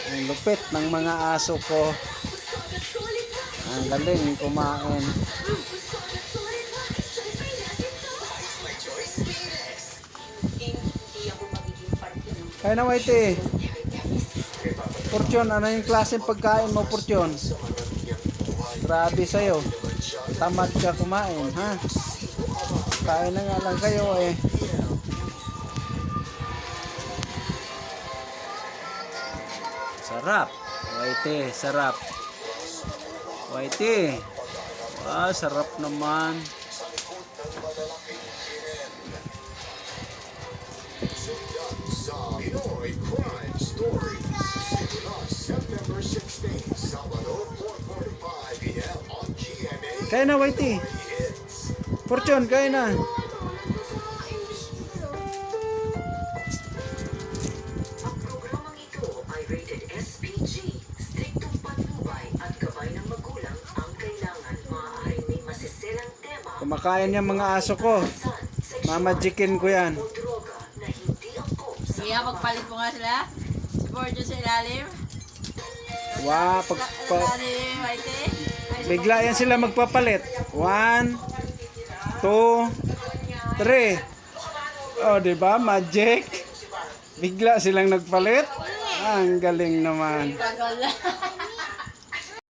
Ang lupit ng mga aso ko. Ang galing kumain. Kaya na Whitey. Fortune, ano yung klaseng pagkain mo, Fortune? Grabe sa'yo. Tamad ka kumain, ha? Kain na nga lang kayo eh. Sarap. Whitey, sarap. Whitey. Ah, sarap naman. Pinoy Crime Stories. September 16, Sabado, 4:45 p.m. on GMA. Kaya na, Whitey. Fortune, kaya na. Ang programang ito ay rated SPG. Striktong patnubay at gabay ng magulang ang kailangan. Maaaring may masiselang tema. Kumakain yung mga aso ko. Mamajikin ko yan. O droga na hindi angkop sa Kaya magpalit mo nga sila. Si Borjo sa ilalim. Wow, Ilalim, Whitey. bigla yan sila magpapalit. 1, 2, 3. Oh, di ba? Magic. Bigla silang nagpalit. Ang galing naman. Tagal na.